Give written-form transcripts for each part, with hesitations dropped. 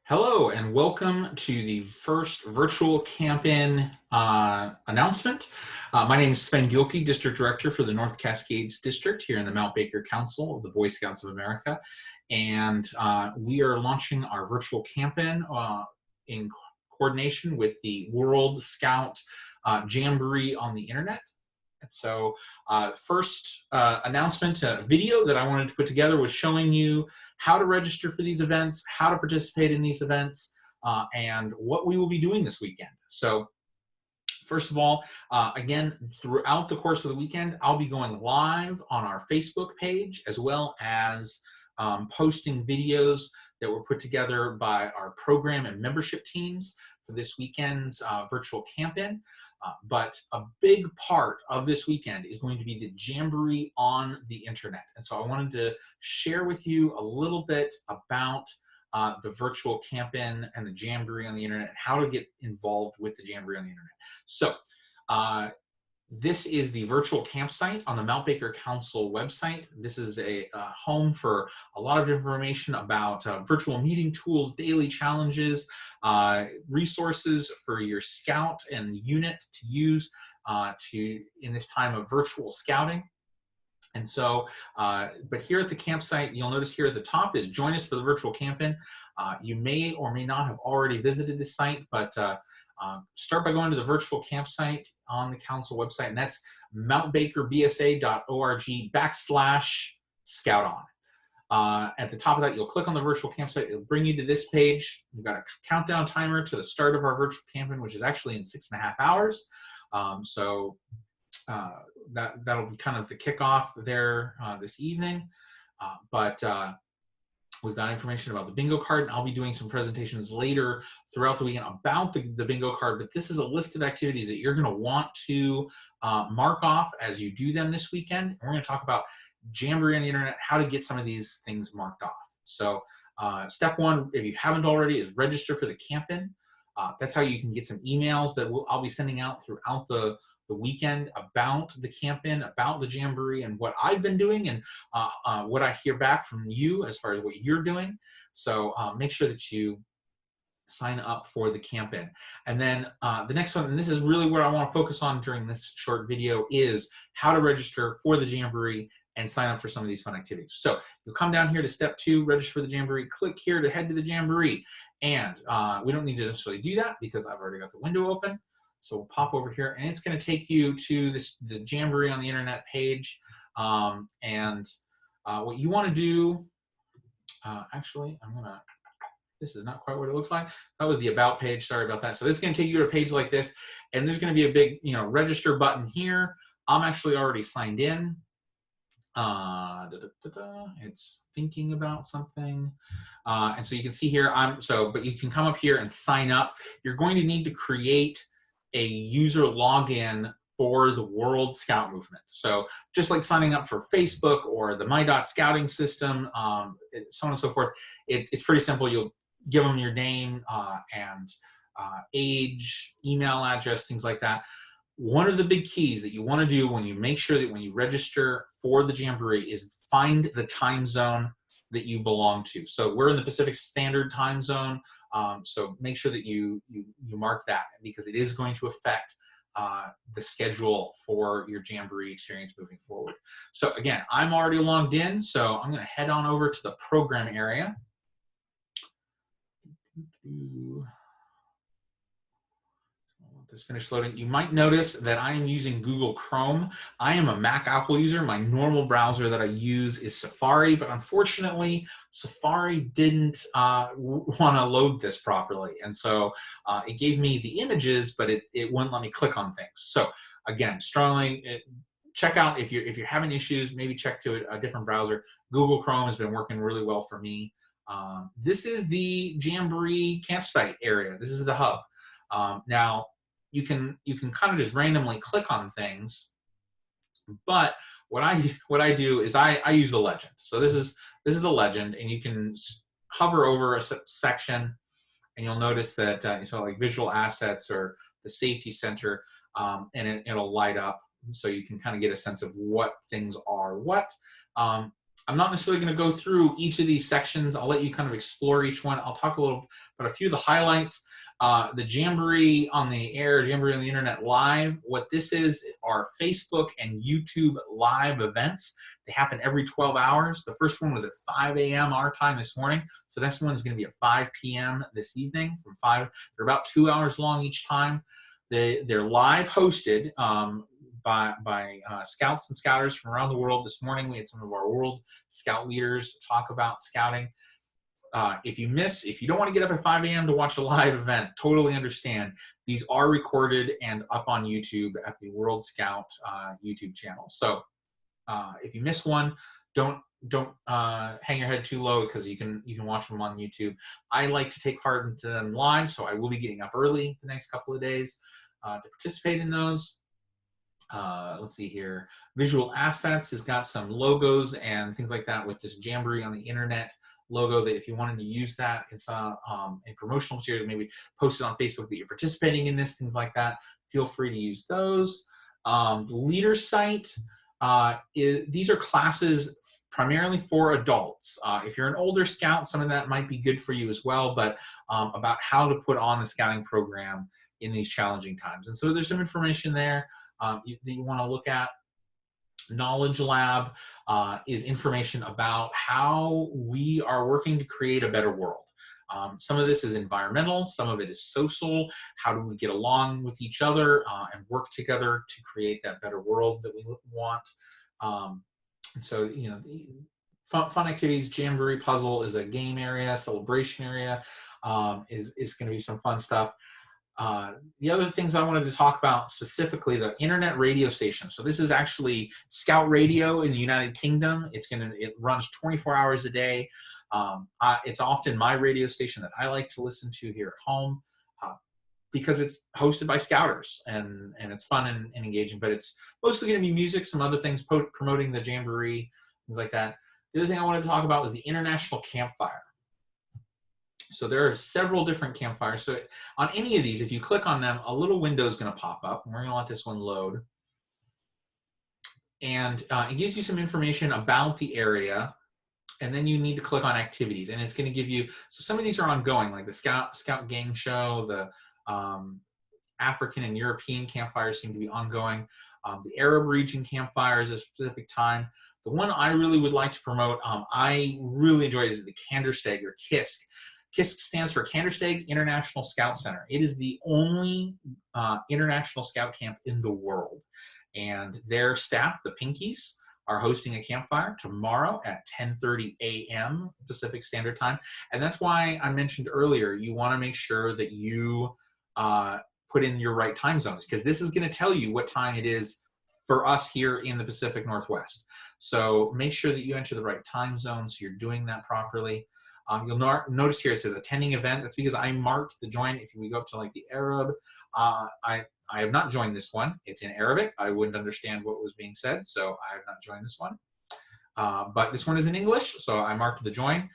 Hello and welcome to the first virtual camp-in announcement. My name is Sven Gilkey, District Director for the North Cascades District here in the Mount Baker Council of the Boy Scouts of America. And we are launching our virtual camp-in in coordination with the World Scout Jamboree on the internet. So first announcement video that I wanted to put together was showing you how to register for these events, how to participate in these events, and what we will be doing this weekend. So first of all, again, throughout the course of the weekend, I'll be going live on our Facebook page, as well as posting videos that were put together by our program and membership teams for this weekend's virtual camp-in. But a big part of this weekend is going to be the Jamboree on the internet. And so I wanted to share with you a little bit about the virtual camp-in and the Jamboree on the internet, and how to get involved with the Jamboree on the internet. So this is the virtual campsite on the Mount Baker Council website. This is a home for a lot of information about virtual meeting tools, daily challenges, resources for your scout and unit to use in this time of virtual scouting. And so, but here at the campsite, you'll notice here at the top is join us for the virtual camp-in. You may or may not have already visited this site, but start by going to the virtual campsite on the council website, and that's mountbakerbsa.org/scouton. At the top of that, you'll click on the virtual campsite. It'll bring you to this page. We've got a countdown timer to the start of our virtual camp-in, which is actually in 6.5 hours. That'll be kind of the kickoff there this evening. We've got information about the bingo card, and I'll be doing some presentations later throughout the weekend about the bingo card, but this is a list of activities that you're going to want to mark off as you do them this weekend. And we're going to talk about Jamboree on the internet, how to get some of these things marked off. So step one, if you haven't already, is register for the camp-in. That's how you can get some emails that I'll be sending out throughout the weekend about the camp-in, about the Jamboree, and what I've been doing, and what I hear back from you as far as what you're doing. So make sure that you sign up for the camp-in. And then the next one, and this is really where I want to focus on during this short video, is how to register for the Jamboree and sign up for some of these fun activities. So you'll come down here to step 2, register for the Jamboree, click here to head to the Jamboree. And we don't need to necessarily do that because I've already got the window open. So we'll pop over here, and it's going to take you to the Jamboree on the internet page. What you want to do, actually, this is not quite what it looks like. That was the About page. Sorry about that. So it's going to take you to a page like this, and there's going to be a big, register button here. I'm actually already signed in. It's thinking about something. And so you can see here, but you can come up here and sign up. You're going to need to create a user login for the World Scout Movement. So just like signing up for Facebook or the My.Scouting system, so on and so forth, it's pretty simple. You'll give them your name and age, email address, things like that. One of the big keys that you want to do when you make sure that when you register for the Jamboree is find the time zone that you belong to. So we're in the Pacific Standard Time Zone. So make sure that you mark that, because it is going to affect the schedule for your Jamboree experience moving forward. So again, I'm already logged in, so I'm going to head on over to the program area. This finished loading. You might notice that I am using Google Chrome. I am a Mac Apple user. My normal browser that I use is Safari, but unfortunately, Safari didn't want to load this properly. And so it gave me the images, but it wouldn't let me click on things. So again, strongly check out, if you're having issues, maybe check to a different browser. Google Chrome has been working really well for me. This is the Jamboree campsite area. This is the hub. Now, you can kind of just randomly click on things, but what I do is I use the legend. So this is the legend, and you can hover over a section, and you'll notice that like visual assets or the safety center, and it'll light up, so you can kind of get a sense of what things are what. I'm not necessarily going to go through each of these sections. I'll let you kind of explore each one. I'll talk a little about a few of the highlights. The Jamboree on the air, Jamboree on the internet live. What this is are Facebook and YouTube live events. They happen every 12 hours. The first one was at 5 a.m. our time this morning. So the next one is going to be at 5 p.m. this evening from 5. They're about 2 hours long each time. They're live hosted by scouts and scouters from around the world. This morning we had some of our world scout leaders talk about scouting. If you don't want to get up at 5 a.m. to watch a live event, totally understand. These are recorded and up on YouTube at the World Scout YouTube channel. So if you miss one, don't hang your head too low, because you can watch them on YouTube. I like to take part into them live, so I will be getting up early the next couple of days to participate in those. Let's see here. Visual Assets has got some logos and things like that with this Jamboree on the internet logo, that if you wanted to use that in promotional materials, maybe post it on Facebook that you're participating in this, things like that, feel free to use those. The Leader Site, these are classes primarily for adults. If you're an older scout, some of that might be good for you as well, but about how to put on the scouting program in these challenging times. And so there's some information there that you want to look at. Knowledge Lab is information about how we are working to create a better world. Some of this is environmental, some of it is social. How do we get along with each other and work together to create that better world that we want? And so, fun activities. Jamboree Puzzle is a game area. Celebration area is going to be some fun stuff. The other things I wanted to talk about specifically, the internet radio station. So this is actually Scout Radio in the United Kingdom. It runs 24 hours a day. It's often my radio station that I like to listen to here at home because it's hosted by Scouters and it's fun and engaging, but it's mostly going to be music, some other things promoting the Jamboree, things like that. The other thing I wanted to talk about was the International Campfire. So there are several different campfires. So on any of these, if you click on them, a little window is going to pop up. And we're going to let this one load. And it gives you some information about the area. And then you need to click on activities. And it's going to give you, so some of these are ongoing, like the Scout Gang Show, the African and European campfires seem to be ongoing. The Arab region campfire is a specific time. The one I really would like to promote, I really enjoy, is the Kandersteg, or KISK. KISK stands for Kandersteg International Scout Center. It is the only international scout camp in the world. And their staff, the Pinkies, are hosting a campfire tomorrow at 10:30 a.m. Pacific Standard Time. And that's why I mentioned earlier, you want to make sure that you put in your right time zones, because this is going to tell you what time it is for us here in the Pacific Northwest. So make sure that you enter the right time zone so you're doing that properly. You'll notice here it says attending event. That's because I marked the join. If we go up to like the Arab, I have not joined this one. It's in Arabic. I wouldn't understand what was being said, so I have not joined this one. But this one is in English, so I marked the join.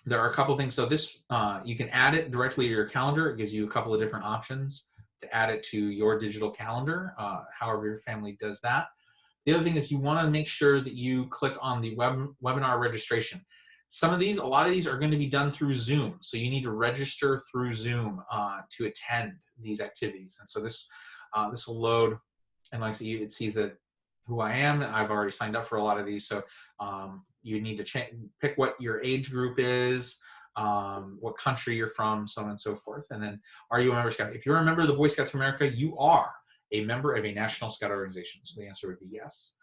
There are a couple things. So this, you can add it directly to your calendar. It gives you a couple of different options to add it to your digital calendar, however your family does that. The other thing is you want to make sure that you click on the webinar registration. A lot of these are going to be done through Zoom. So you need to register through Zoom to attend these activities. And so this will load, and like I said, it sees that who I am. I've already signed up for a lot of these. So you need to pick what your age group is, what country you're from, so on and so forth. And then, are you a member Scout? If you're a member of the Boy Scouts of America, you are a member of a National Scout organization. So the answer would be yes.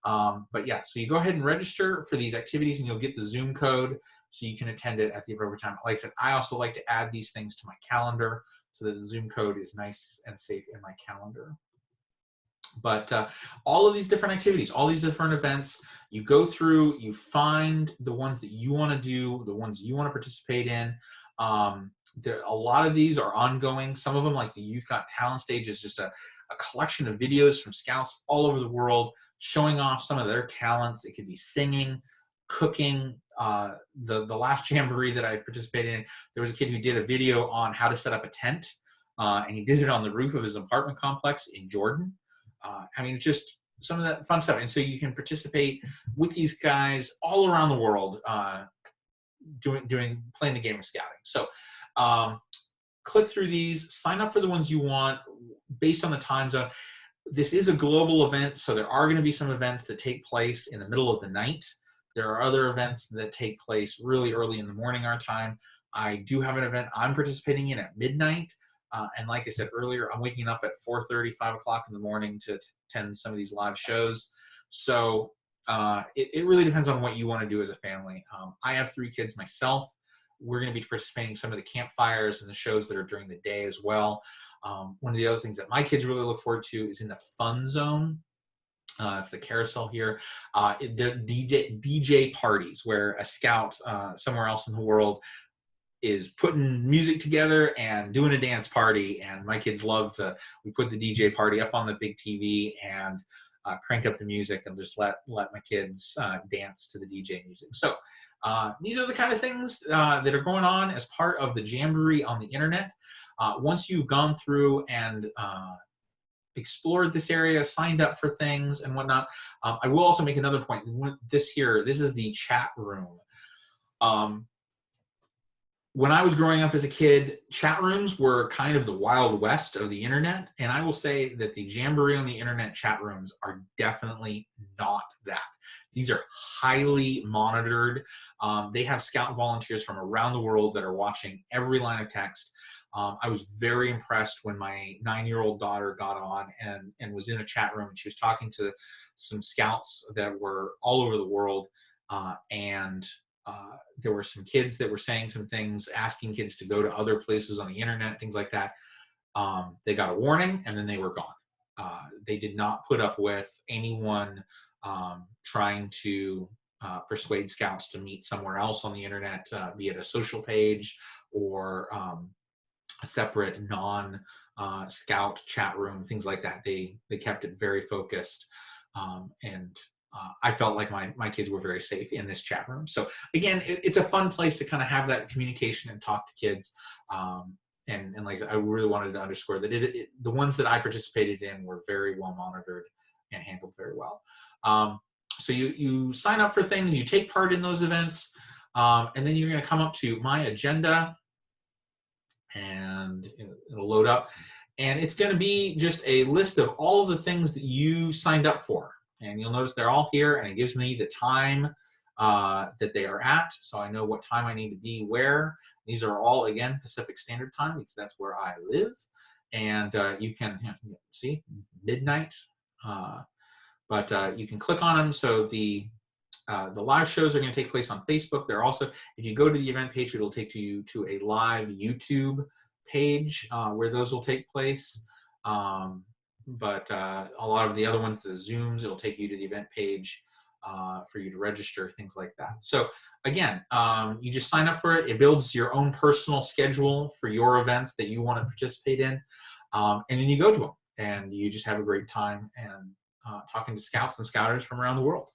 But yeah, so you go ahead and register for these activities and you'll get the Zoom code so you can attend it at the appropriate time. Like I said, I also like to add these things to my calendar so that the Zoom code is nice and safe in my calendar. But all of these different activities, all these different events, you go through, you find the ones that you want to do, the ones you want to participate in. A lot of these are ongoing. Some of them, like the Youth Got Talent stage, is just a collection of videos from scouts all over the world showing off some of their talents. It could be singing, cooking. The last Jamboree that I participated in, there was a kid who did a video on how to set up a tent, and he did it on the roof of his apartment complex in Jordan. I mean, just that fun stuff. And so you can participate with these guys all around the world, playing the game of scouting. So click through these, sign up for the ones you want based on the time zone. This is a global event, so there are going to be some events that take place in the middle of the night. There are other events that take place really early in the morning our time. I do have an event I'm participating in at midnight. And like I said earlier, I'm waking up at 4:30, 5 o'clock in the morning to attend some of these live shows. So it really depends on what you want to do as a family. I have 3 kids myself. We're going to be participating in some of the campfires and the shows that are during the day as well. One of the other things that my kids really look forward to is in the fun zone. It's the carousel here. The DJ parties where a scout somewhere else in the world is putting music together and doing a dance party. And my kids love we put the DJ party up on the big TV and crank up the music and just let my kids dance to the DJ music. So these are the kind of things that are going on as part of the Jamboree on the internet. Once you've gone through and explored this area, signed up for things and whatnot, I will also make another point. This is the chat room. When I was growing up as a kid, chat rooms were kind of the Wild West of the internet. And I will say that the Jamboree on the internet chat rooms are definitely not that. These are highly monitored. They have scout volunteers from around the world that are watching every line of text. I was very impressed when my 9-year-old daughter got on and was in a chat room, and she was talking to some scouts that were all over the world. There were some kids that were saying some things, asking kids to go to other places on the internet, things like that. They got a warning and then they were gone. They did not put up with anyone trying to persuade scouts to meet somewhere else on the internet, be it a social page or a separate non-scout chat room, things like that. They kept it very focused, and I felt like my kids were very safe in this chat room. So again, it's a fun place to kind of have that communication and talk to kids. And like I really wanted to underscore that the ones that I participated in were very well monitored and handled very well. So you sign up for things, you take part in those events, and then you're going to come up to My Agenda, and it'll load up. And it's going to be just a list of all of the things that you signed up for. And you'll notice they're all here, and it gives me the time that they are at, so I know what time I need to be where. These are all, again, Pacific Standard Time, because that's where I live. And you can see midnight, but you can click on them. So the live shows are going to take place on Facebook. They're also, if you go to the event page, it'll take you to a live YouTube page where those will take place. But a lot of the other ones, the Zooms, it'll take you to the event page for you to register, things like that. So again, you just sign up for it. It builds your own personal schedule for your events that you want to participate in. And then you go to them and you just have a great time and talking to scouts and scouters from around the world.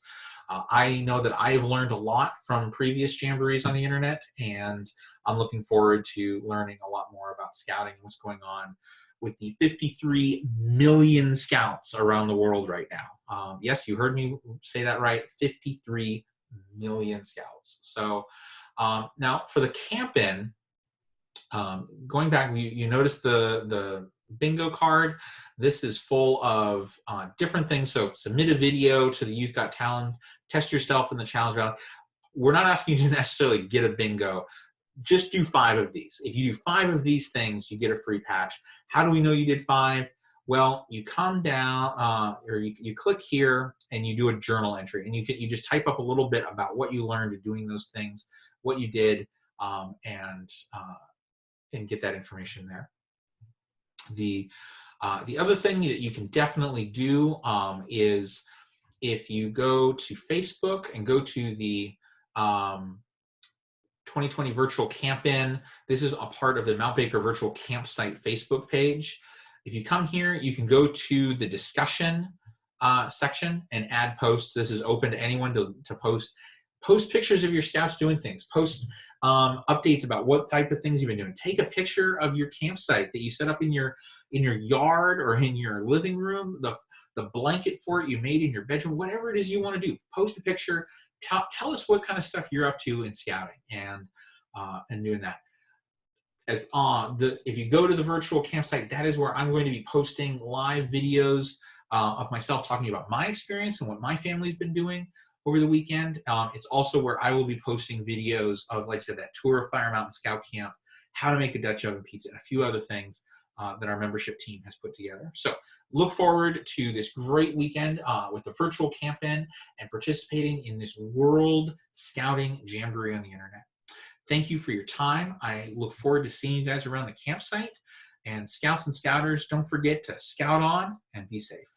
I know that I have learned a lot from previous jamborees on the internet, and I'm looking forward to learning a lot more about scouting and what's going on with the 53 million scouts around the world right now. Yes, you heard me say that right, 53 million scouts. So now for the camp-in, going back, you notice the bingo card. This is full of different things. So submit a video to the Youth Got Talent, test yourself in the challenge round. We're not asking you to necessarily get a bingo. Just do 5 of these. If you do 5 of these things, you get a free patch. How do we know you did 5? Well, you come down or you click here and you do a journal entry, and you just type up a little bit about what you learned doing those things, what you did, and get that information there. The other thing that you can definitely do is if you go to Facebook and go to the 2020 Virtual Camp-In, this is a part of the Mount Baker Virtual Campsite Facebook page. If you come here, you can go to the discussion section and add posts. This is open to anyone to post pictures of your scouts doing things, post updates about what type of things you've been doing. Take a picture of your campsite that you set up in your yard or in your living room, the blanket fort you made in your bedroom, whatever it is you want to do. Post a picture. Tell us what kind of stuff you're up to in scouting and doing that. If you go to the virtual campsite, that is where I'm going to be posting live videos of myself talking about my experience and what my family's been doing over the weekend. It's also where I will be posting videos of, like I said, that tour of Fire Mountain Scout Camp, how to make a Dutch oven pizza, and a few other things that our membership team has put together. So look forward to this great weekend with the virtual camp-in and participating in this World Scouting Jamboree on the internet. Thank you for your time. I look forward to seeing you guys around the campsite. And Scouts and Scouters, don't forget to scout on and be safe.